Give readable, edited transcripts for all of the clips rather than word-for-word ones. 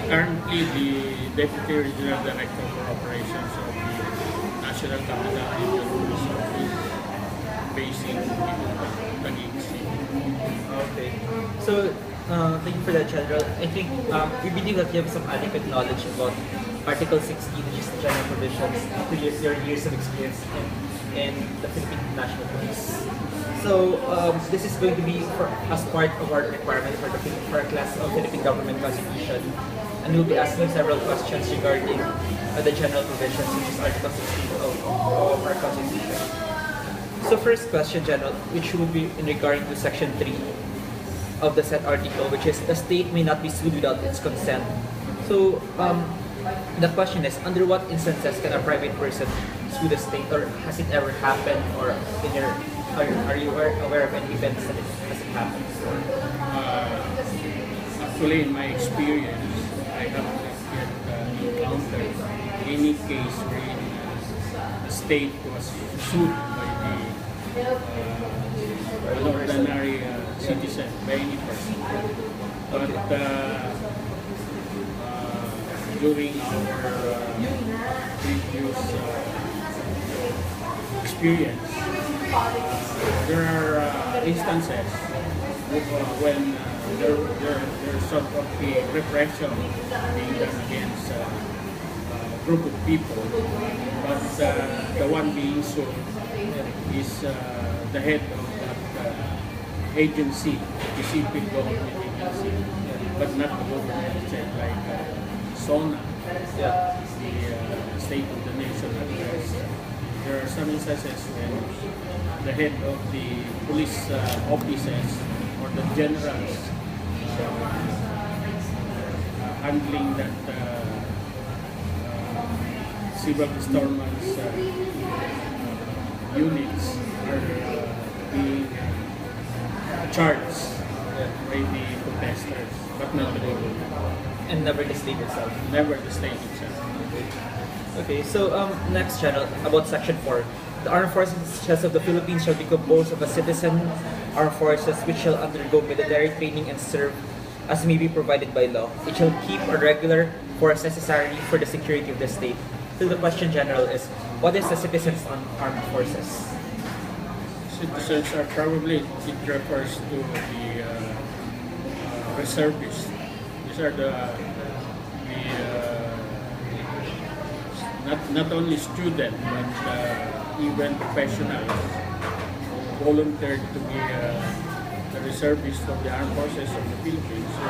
currently the Deputy Regional Director for Operations of the National Capital Region Police Office based in Taguig City. Okay. So, thank you for that, General. I think we believe that you have some adequate knowledge about Article 16, which is the general provisions, to your years of experience in the Philippine National Police. So, this is going to be as part of our requirement for a class of Philippine Government Constitution. And we'll be asking several questions regarding the general provisions, which is Article 16 of our Constitution. So first question, General, which would be in regard to Section 3 of the said article, which is the state may not be sued without its consent. So the question is, under what instances can a private person sue the state, or has it ever happened, or in your, are you aware of any events that it has happened? Actually, in my experience, I have not yet encountered any case where the state was sued by an ordinary citizen, by any person. But during our previous experience, there are instances when there's sort of a repression being done against a group of people, but the one being sued is the head of that agency, the CP government agency, but not the government itself, like SONA, the State of the Nation address. There are some instances when the head of the police officers or the generals handling that civil disturbance units are being charged by the protesters, but not the government. And never the state itself? Never the state itself. Okay, so next, General, about Section 4. The armed forces of the Philippines shall be composed of a citizen armed forces which shall undergo military training and serve as may be provided by law. It shall keep a regular force necessary for the security of the state. So the question, General, is what is the citizens armed forces? Citizens are probably, it refers to the reservists. These are the not only students, but even professionals who volunteered to be the reservists of the armed forces of the Philippines, so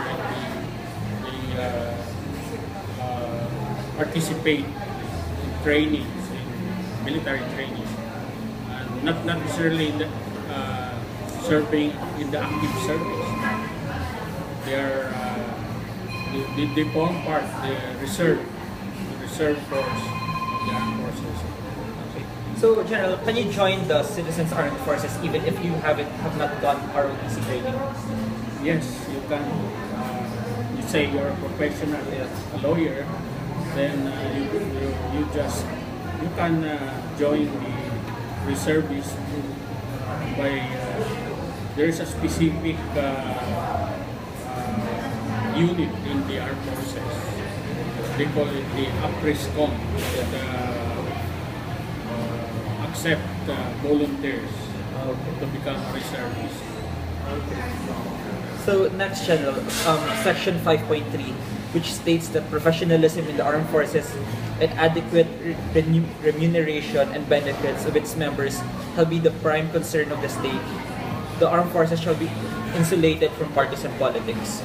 they participate in trainings, in military training, and not necessarily in the, serving in the active service. They are they form part the reserve force of the armed forces. Okay. So, General, can you join the Citizens Armed Forces even if you have not done ROTC training? Yes, you can. You say you're a professional, a lawyer, then you can join the reservists by there is a specific unit in the armed forces. They call it the APRISCOM that accept volunteers to become reservists. Okay. So next, General, Section 5.3, which states that professionalism in the armed forces and adequate remuneration and benefits of its members shall be the prime concern of the state. The armed forces shall be insulated from partisan politics.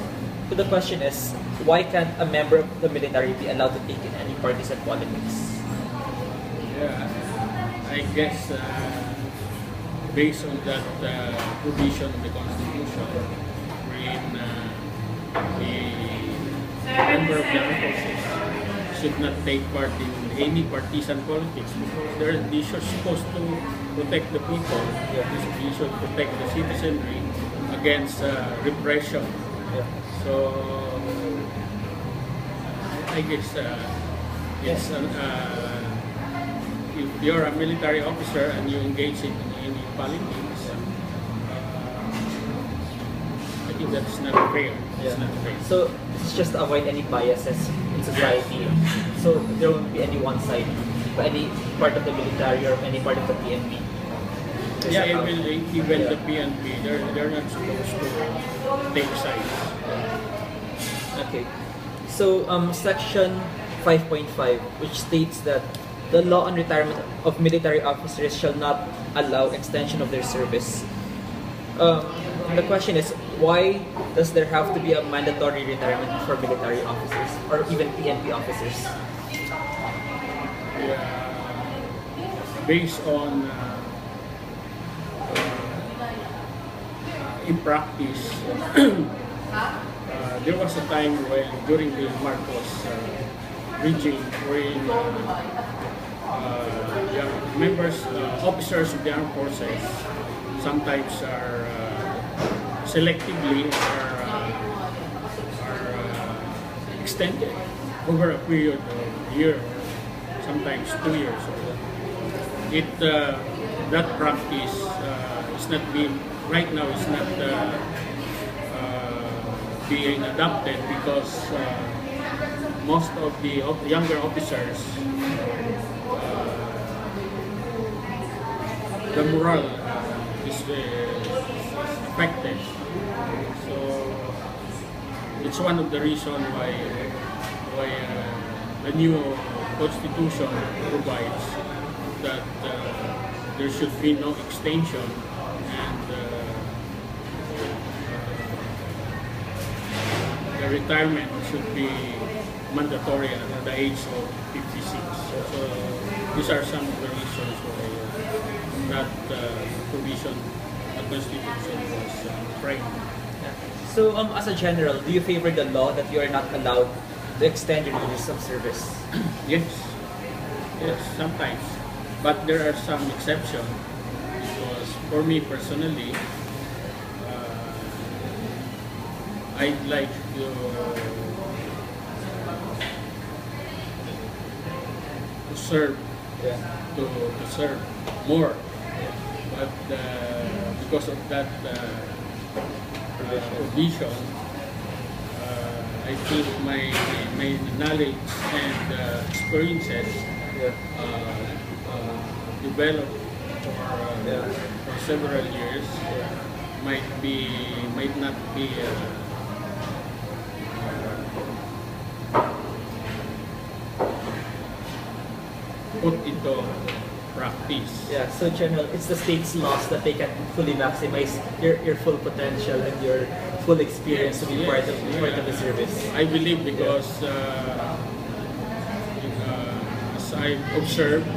So the question is, why can't a member of the military be allowed to take in any partisan politics? Yeah, I guess based on that provision of the Constitution, wherein the member of the armed forces should not take part in any partisan politics because they are supposed to protect the people. They should protect the citizenry against repression. So I guess it's if you're a military officer and you engage in politics, I think that's not fair. It's not fair. So this is just to avoid any biases in society. So there won't be any one side, for any part of the military or any part of the PNP. Yeah, even the PNP, they're not supposed to take sides. Okay. So section 5.5, which states that the law on retirement of military officers shall not allow extension of their service. The question is, why does there have to be a mandatory retirement for military officers or even PNP officers? Yeah, based on in practice, there was a time when during the Marcos regime, when members, officers of the armed forces sometimes are selectively are extended over a period of a year, sometimes 2 years. That practice is not being right now. Is not being adopted because most of the younger officers, the morale is affected. So it's one of the reasons why the new constitution provides that there should be no extension, and the retirement should be mandatory at the age of 56. So these are some of the reasons why that provision, the constitution was framed. So as a general, do you favor the law that you are not allowed to extend your years of service? Yes, sometimes, but there are some exceptions. Because for me personally, I'd like to serve, to serve more, but because of that provision, I think my knowledge and experiences developed for several years might not be put into practice. Yeah, so general, it's the state's laws that they can fully maximize your full potential and your full experience to be part of the service. I believe because as I observed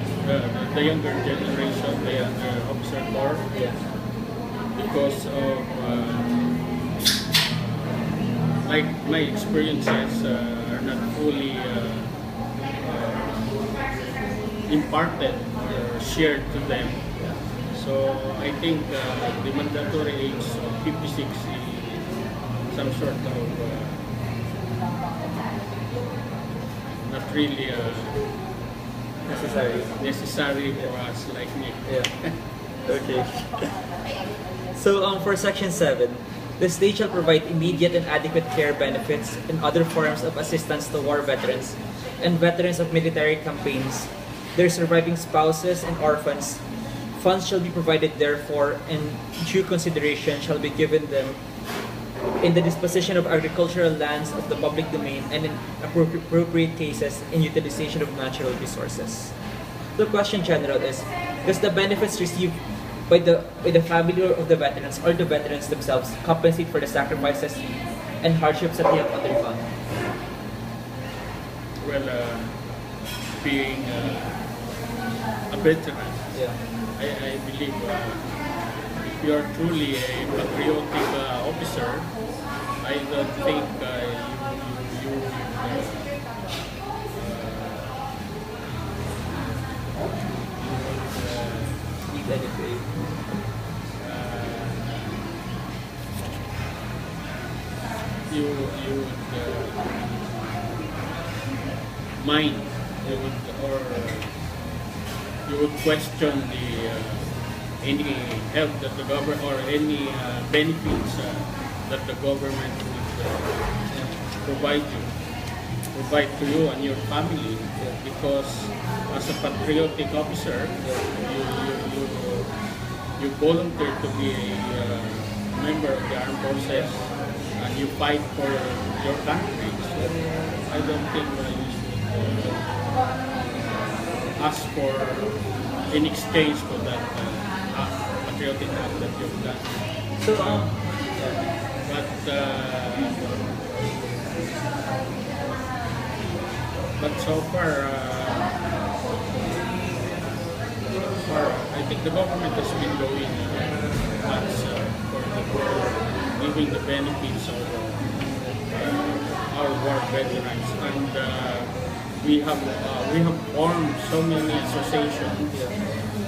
the younger generation, the younger officer corps, because of like my experiences are not fully imparted or shared to them. So I think the mandatory age of 56 is some sort of not really necessary for us like me. Okay. So for section 7, the state shall provide immediate and adequate care benefits and other forms of assistance to war veterans and veterans of military campaigns, their surviving spouses and orphans. Funds shall be provided therefore, and due consideration shall be given them in the disposition of agricultural lands of the public domain and in appropriate cases in utilization of natural resources. The question, General, is: does the benefits received by the family of the veterans or the veterans themselves compensate for the sacrifices and hardships that they have undergone? Well, being a veteran, I believe if you are truly a patriotic officer, I don't think you need anything. You would mind, you would question any help that the government or any benefits that the government would provide to you and your family, because as a patriotic officer, you volunteer to be a member of the armed forces and you fight for your country. So I don't think you should ask for in exchange for that patriotic act that you've done. So, but so far, I think the government has been going much for giving the benefits of our war veterans, and we have formed so many associations,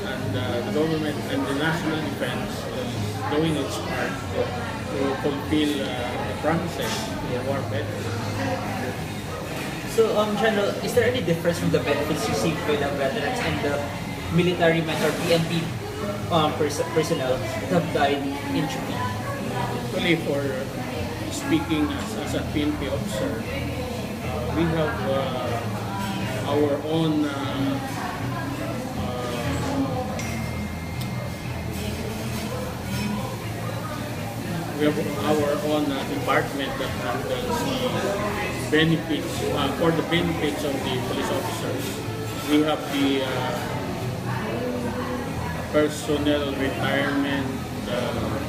and the government and the national defense is doing its part to fulfill the promises to the war veterans. so General, is there any difference from the benefits received by the veterans and the military men or PNP personnel that have died in duty? Actually, for speaking as a PNP officer, we have our own department that handles the benefits for the benefits of the police officers. We have the personnel retirement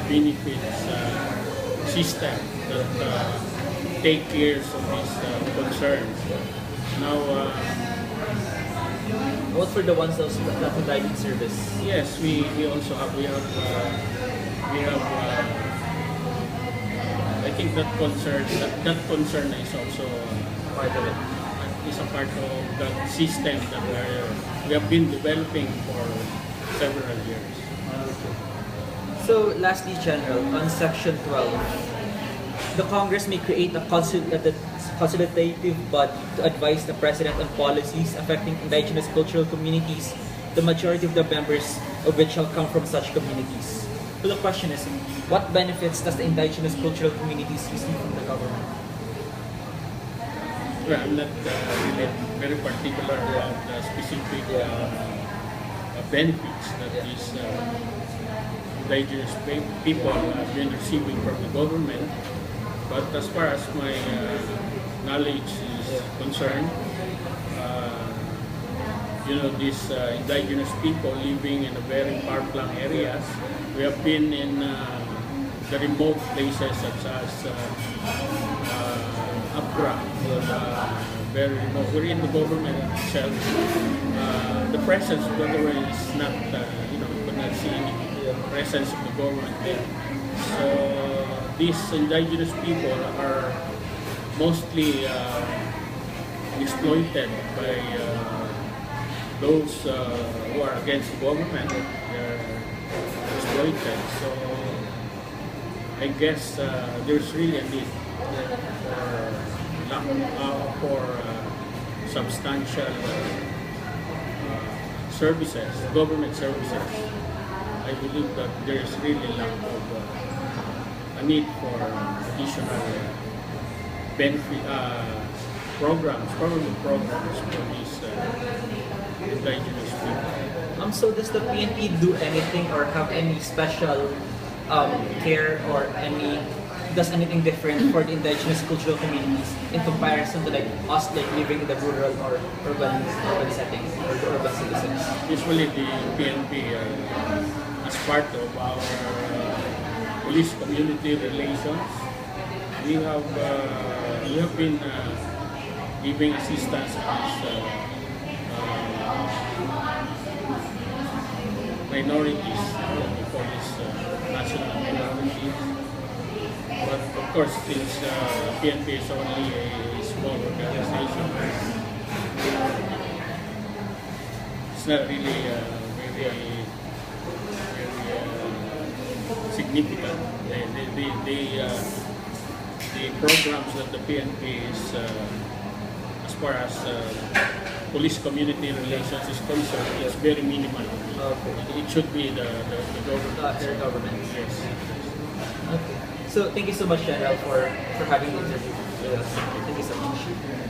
benefits system that take care of these concerns. Now, What for the ones that died in service? yes, we also have I think that concern is also Part of it. is a part of that system that we have been developing for several years. So, lastly, General, on Section 12, the Congress may create a consultative body to advise the President on policies affecting indigenous cultural communities, the majority of the members of which shall come from such communities. So the question is, what benefits does the indigenous cultural communities receive from the government? Well, I'm not really very particular about the specific benefits that these indigenous people have been receiving from the government. But as far as my knowledge is concerned, these indigenous people living in the very far-flung areas, we have been in the remote places such as Abra, very remote. We're in the government itself. The presence of the government is not, you could not see any presence of the government there. So these indigenous people are mostly exploited by those who are against the government. They're exploited. So I guess there's really a need for substantial services, government services. I believe that there is really lack of a need for additional benefit programs for these indigenous people. So does the PNP do anything or have any special care or does anything different for the indigenous cultural communities in comparison to us living in the rural or urban settings or the urban citizens? Usually the PNP as part of our police community relations, we have been giving assistance as minorities, we call this national minorities. But of course, since PNP is only a small organization, it's not really very significant. The programs that the PNP is, as far as police community relations is concerned, is very minimal. Okay. It should be the government. Their government. Yes. Okay. So thank you so much, General, for having the interview with us. Thank you so much.